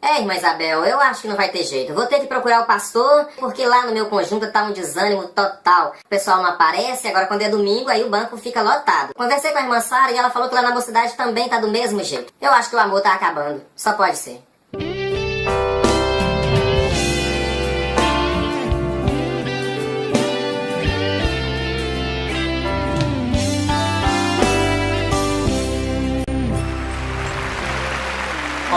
É, irmã Isabel, eu acho que não vai ter jeito. Vou ter que procurar o pastor, porque lá no meu conjunto tá um desânimo total. O pessoal não aparece, agora quando é domingo, aí o banco fica lotado. Conversei com a irmã Sara e ela falou que lá na mocidade também tá do mesmo jeito. Eu acho que o amor tá acabando. Só pode ser.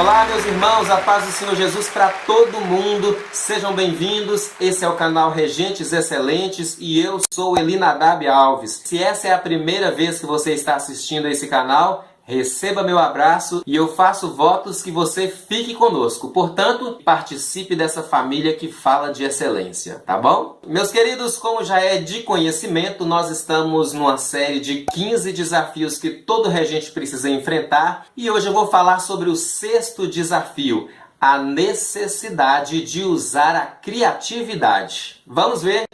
Olá, meus irmãos, a paz do Senhor Jesus para todo mundo. Sejam bem-vindos. Esse é o canal Regentes Excelentes e eu sou Elinadab Alves. Se essa é a primeira vez que você está assistindo a esse canal, receba meu abraço e eu faço votos que você fique conosco. Portanto, participe dessa família que fala de excelência, tá bom? Meus queridos, como já é de conhecimento, nós estamos numa série de 15 desafios que todo regente precisa enfrentar e hoje eu vou falar sobre o 6º desafio, a necessidade de usar a criatividade. Vamos ver?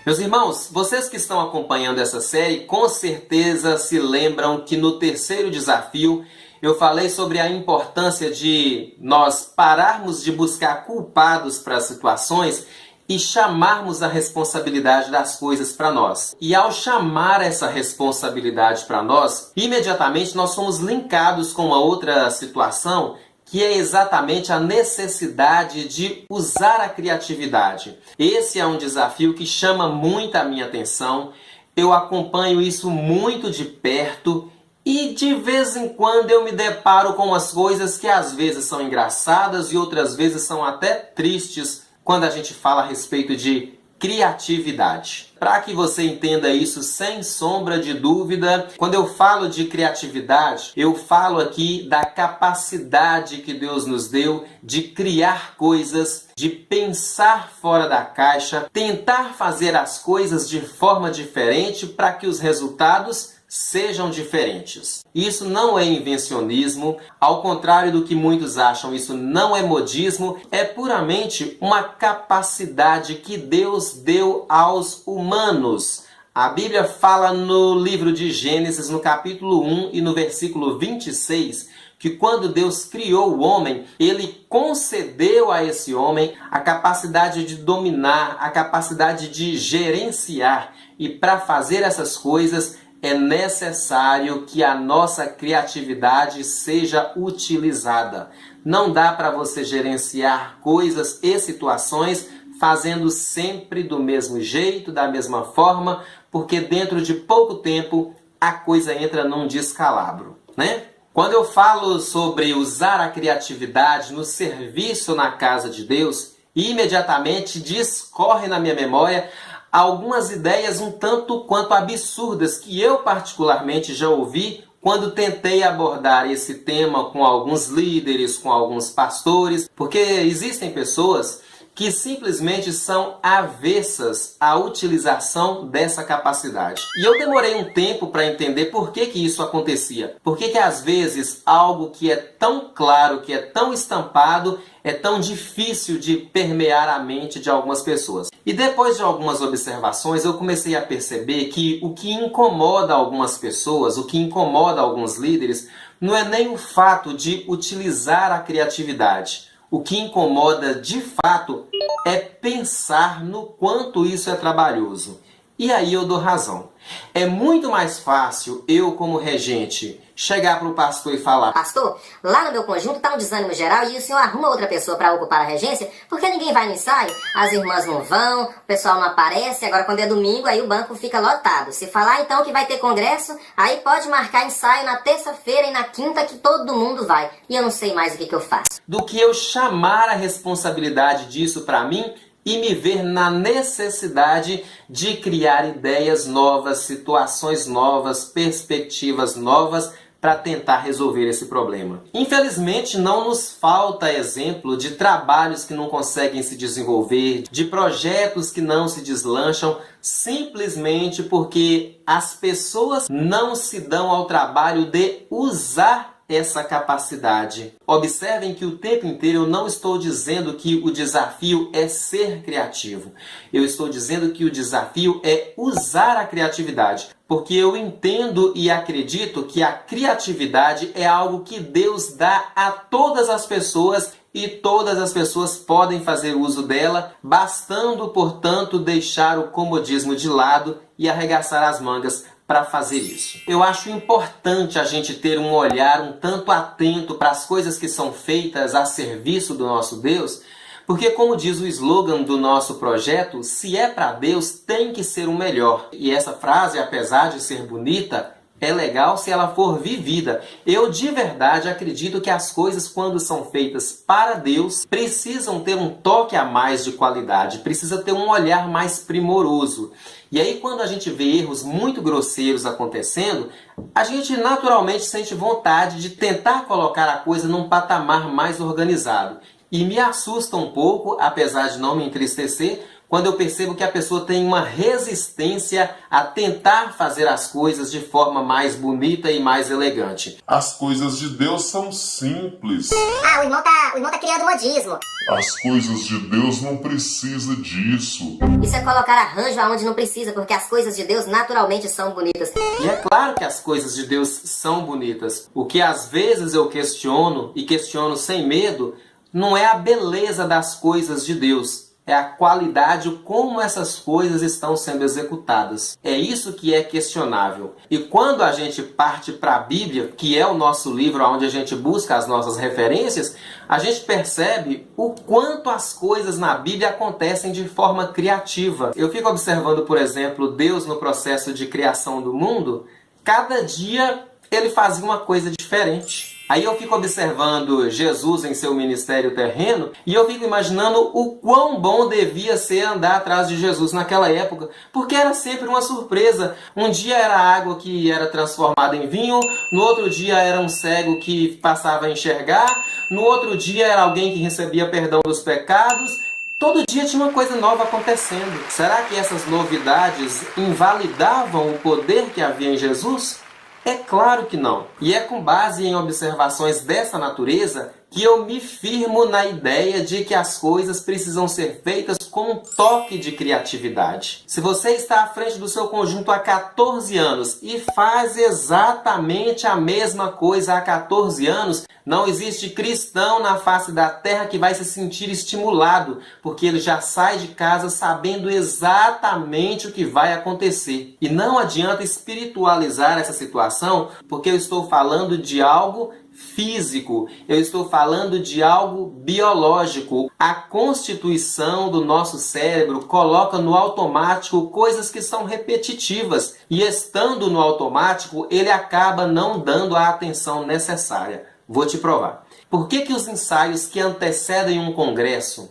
Meus irmãos, vocês que estão acompanhando essa série, com certeza se lembram que no 3º desafio eu falei sobre a importância de nós pararmos de buscar culpados para as situações e chamarmos a responsabilidade das coisas para nós. E ao chamar essa responsabilidade para nós, imediatamente nós somos linkados com uma outra situação que é exatamente a necessidade de usar a criatividade. Esse é um desafio que chama muito a minha atenção, eu acompanho isso muito de perto e de vez em quando eu me deparo com umas coisas que às vezes são engraçadas e outras vezes são até tristes quando a gente fala a respeito de criatividade. Para que você entenda isso sem sombra de dúvida, quando eu falo de criatividade, eu falo aqui da capacidade que Deus nos deu de criar coisas, de pensar fora da caixa, tentar fazer as coisas de forma diferente para que os resultados sejam diferentes. Isso não é invencionismo, ao contrário do que muitos acham, isso não é modismo, é puramente uma capacidade que Deus deu aos humanos. A Bíblia fala no livro de Gênesis, no capítulo 1 e no versículo 26, que quando Deus criou o homem, Ele concedeu a esse homem a capacidade de dominar, a capacidade de gerenciar. E para fazer essas coisas, é necessário que a nossa criatividade seja utilizada. Não dá para você gerenciar coisas e situações fazendo sempre do mesmo jeito, da mesma forma, porque dentro de pouco tempo a coisa entra num descalabro, né? Quando eu falo sobre usar a criatividade no serviço na casa de Deus, imediatamente discorre na minha memória algumas ideias um tanto quanto absurdas que eu particularmente já ouvi quando tentei abordar esse tema com alguns líderes, com alguns pastores, porque existem pessoas que simplesmente são avessas à utilização dessa capacidade. E eu demorei um tempo para entender por que isso acontecia. Por que às vezes algo que é tão claro, que é tão estampado, é tão difícil de permear a mente de algumas pessoas. E depois de algumas observações, eu comecei a perceber que o que incomoda algumas pessoas, o que incomoda alguns líderes, não é nem o fato de utilizar a criatividade. O que incomoda de fato é pensar no quanto isso é trabalhoso. E aí eu dou razão. É muito mais fácil eu, como regente, chegar para o pastor e falar: pastor, lá no meu conjunto tá um desânimo geral e o senhor arruma outra pessoa para ocupar a regência, porque ninguém vai no ensaio, as irmãs não vão, o pessoal não aparece, agora quando é domingo aí o banco fica lotado. Se falar então que vai ter congresso, aí pode marcar ensaio na terça-feira e na quinta que todo mundo vai. E eu não sei mais o que eu faço. Do que eu chamar a responsabilidade disso para mim e me ver na necessidade de criar ideias novas, situações novas, perspectivas novas para tentar resolver esse problema. Infelizmente, não nos falta exemplo de trabalhos que não conseguem se desenvolver, de projetos que não se deslancham, simplesmente porque as pessoas não se dão ao trabalho de usar essa capacidade. Observem que o tempo inteiro eu não estou dizendo que o desafio é ser criativo. Eu estou dizendo que o desafio é usar a criatividade. Porque eu entendo e acredito que a criatividade é algo que Deus dá a todas as pessoas e todas as pessoas podem fazer uso dela, bastando, portanto, deixar o comodismo de lado e arregaçar as mangas para fazer isso. Eu acho importante a gente ter um olhar um tanto atento para as coisas que são feitas a serviço do nosso Deus, porque, como diz o slogan do nosso projeto, se é para Deus, tem que ser o melhor. E essa frase, apesar de ser bonita, é legal se ela for vivida. Eu de verdade acredito que as coisas, quando são feitas para Deus, precisam ter um toque a mais de qualidade, precisa ter um olhar mais primoroso. E aí, quando a gente vê erros muito grosseiros acontecendo, a gente naturalmente sente vontade de tentar colocar a coisa num patamar mais organizado. E me assusta um pouco, apesar de não me entristecer, quando eu percebo que a pessoa tem uma resistência a tentar fazer as coisas de forma mais bonita e mais elegante. As coisas de Deus são simples. Ah, o irmão tá criando modismo. As coisas de Deus não precisam disso. Isso é colocar arranjo aonde não precisa, porque as coisas de Deus naturalmente são bonitas. E é claro que as coisas de Deus são bonitas. O que às vezes eu questiono, e questiono sem medo, não é a beleza das coisas de Deus, é a qualidade, como essas coisas estão sendo executadas. É isso que é questionável. E quando a gente parte para a Bíblia, que é o nosso livro onde a gente busca as nossas referências, a gente percebe o quanto as coisas na Bíblia acontecem de forma criativa. Eu fico observando, por exemplo, Deus no processo de criação do mundo. Cada dia ele fazia uma coisa diferente. Aí eu fico observando Jesus em seu ministério terreno e eu fico imaginando o quão bom devia ser andar atrás de Jesus naquela época, porque era sempre uma surpresa. Um dia era água que era transformada em vinho, no outro dia era um cego que passava a enxergar, no outro dia era alguém que recebia perdão dos pecados. Todo dia tinha uma coisa nova acontecendo. Será que essas novidades invalidavam o poder que havia em Jesus? É claro que não. E é com base em observações dessa natureza que eu me firmo na ideia de que as coisas precisam ser feitas com um toque de criatividade. Se você está à frente do seu conjunto há 14 anos e faz exatamente a mesma coisa há 14 anos, não existe cristão na face da terra que vai se sentir estimulado, porque ele já sai de casa sabendo exatamente o que vai acontecer. E não adianta espiritualizar essa situação, porque eu estou falando de algo físico, eu estou falando de algo biológico. A constituição do nosso cérebro coloca no automático coisas que são repetitivas, e estando no automático, ele acaba não dando a atenção necessária. Vou te provar. Por que os ensaios que antecedem um congresso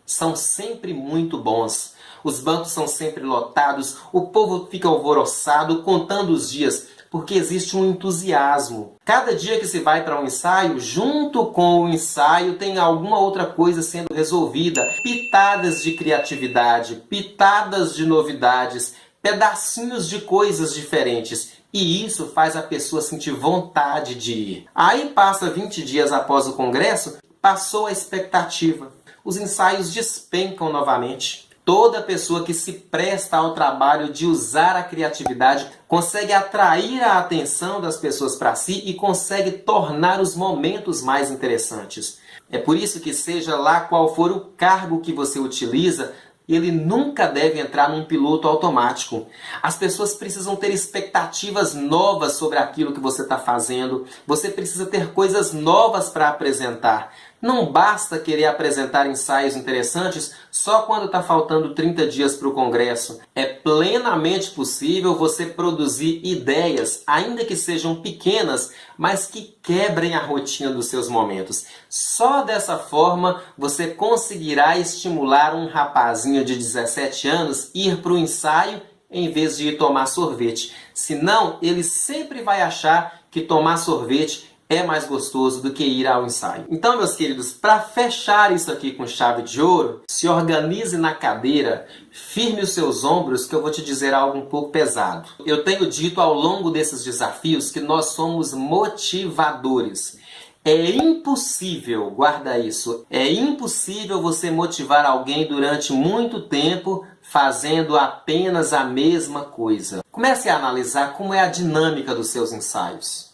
são sempre muito bons? Os bancos são sempre lotados, o povo fica alvoroçado contando os dias, porque existe um entusiasmo. Cada dia que se vai para um ensaio, junto com o ensaio tem alguma outra coisa sendo resolvida. Pitadas de criatividade, pitadas de novidades, pedacinhos de coisas diferentes. E isso faz a pessoa sentir vontade de ir. Aí passa 20 dias após o congresso, passou a expectativa. Os ensaios despencam novamente. Toda pessoa que se presta ao trabalho de usar a criatividade consegue atrair a atenção das pessoas para si e consegue tornar os momentos mais interessantes. É por isso que, seja lá qual for o cargo que você utiliza, ele nunca deve entrar num piloto automático. As pessoas precisam ter expectativas novas sobre aquilo que você está fazendo. Você precisa ter coisas novas para apresentar. Não basta querer apresentar ensaios interessantes só quando está faltando 30 dias para o congresso. É plenamente possível você produzir ideias, ainda que sejam pequenas, mas que quebrem a rotina dos seus momentos. Só dessa forma você conseguirá estimular um rapazinho de 17 anos a ir para o ensaio em vez de ir tomar sorvete. Senão, ele sempre vai achar que tomar sorvete é mais gostoso do que ir ao ensaio. Então, meus queridos, para fechar isso aqui com chave de ouro, se organize na cadeira, firme os seus ombros, que eu vou te dizer algo um pouco pesado. Eu tenho dito ao longo desses desafios que nós somos motivadores. É impossível, guarda isso, é impossível você motivar alguém durante muito tempo fazendo apenas a mesma coisa. Comece a analisar como é a dinâmica dos seus ensaios.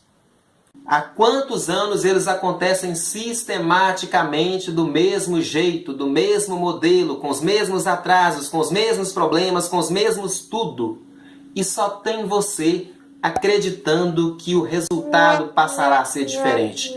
Há quantos anos eles acontecem sistematicamente do mesmo jeito, do mesmo modelo, com os mesmos atrasos, com os mesmos problemas, com os mesmos tudo. E só tem você acreditando que o resultado passará a ser diferente.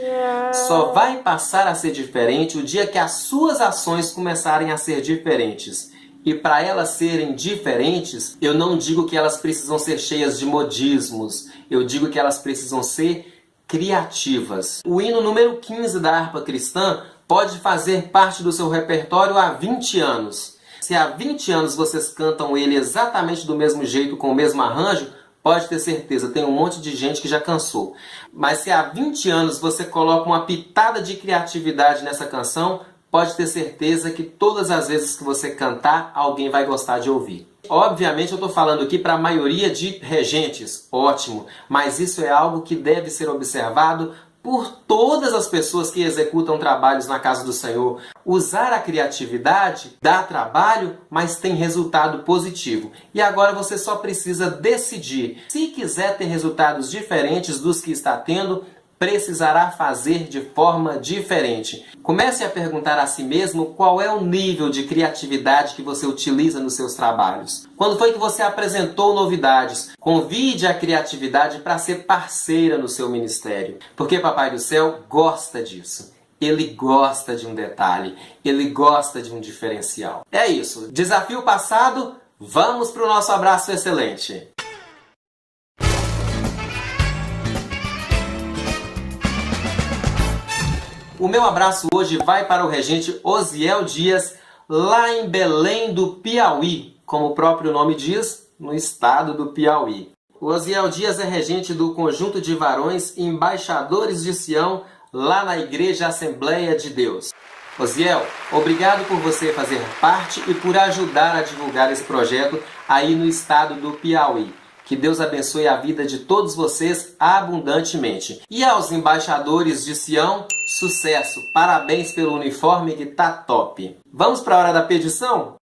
Só vai passar a ser diferente o dia que as suas ações começarem a ser diferentes. E para elas serem diferentes, eu não digo que elas precisam ser cheias de modismos. Eu digo que elas precisam ser criativas. O hino número 15 da harpa cristã pode fazer parte do seu repertório há 20 anos. Se há 20 anos vocês cantam ele exatamente do mesmo jeito, com o mesmo arranjo, pode ter certeza, tem um monte de gente que já cansou. Mas se há 20 anos você coloca uma pitada de criatividade nessa canção, pode ter certeza que todas as vezes que você cantar, alguém vai gostar de ouvir. Obviamente eu estou falando aqui para a maioria de regentes, ótimo, mas isso é algo que deve ser observado por todas as pessoas que executam trabalhos na casa do Senhor. Usar a criatividade dá trabalho, mas tem resultado positivo. E agora você só precisa decidir. Se quiser ter resultados diferentes dos que está tendo, precisará fazer de forma diferente. Comece a perguntar a si mesmo qual é o nível de criatividade que você utiliza nos seus trabalhos. Quando foi que você apresentou novidades? Convide a criatividade para ser parceira no seu ministério. Porque Papai do Céu gosta disso. Ele gosta de um detalhe. Ele gosta de um diferencial. É isso. Desafio passado, vamos para o nosso abraço excelente. O meu abraço hoje vai para o regente Osiel Dias, lá em Belém do Piauí, como o próprio nome diz, no estado do Piauí. O Osiel Dias é regente do conjunto de varões embaixadores de Sião, lá na Igreja Assembleia de Deus. Osiel, obrigado por você fazer parte e por ajudar a divulgar esse projeto aí no estado do Piauí. Que Deus abençoe a vida de todos vocês abundantemente. E aos embaixadores de Sião, sucesso! Parabéns pelo uniforme que tá top! Vamos para a hora da petição?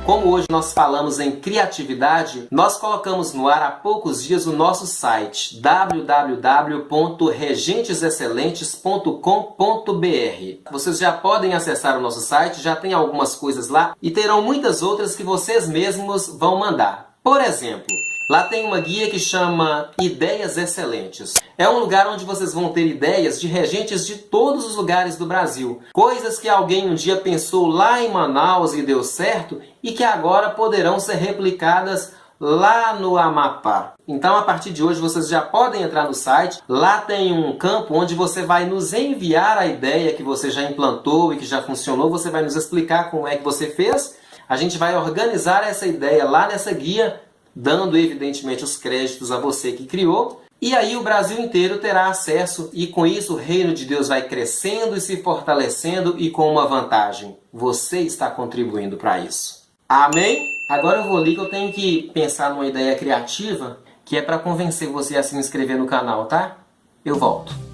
Como hoje nós falamos em criatividade, nós colocamos no ar há poucos dias o nosso site www.regentesexcelentes.com.br. Vocês já podem acessar o nosso site, já tem algumas coisas lá e terão muitas outras que vocês mesmos vão mandar. Por exemplo, lá tem uma guia que chama Ideias Excelentes. É um lugar onde vocês vão ter ideias de regentes de todos os lugares do Brasil. Coisas que alguém um dia pensou lá em Manaus e deu certo e que agora poderão ser replicadas lá no Amapá. Então, a partir de hoje, vocês já podem entrar no site. Lá tem um campo onde você vai nos enviar a ideia que você já implantou e que já funcionou. Você vai nos explicar como é que você fez. A gente vai organizar essa ideia lá nessa guia, dando evidentemente os créditos a você que criou. E aí o Brasil inteiro terá acesso e com isso o reino de Deus vai crescendo e se fortalecendo e com uma vantagem. Você está contribuindo para isso. Amém? Agora eu vou ali que eu tenho que pensar numa ideia criativa que é para convencer você a se inscrever no canal, tá? Eu volto.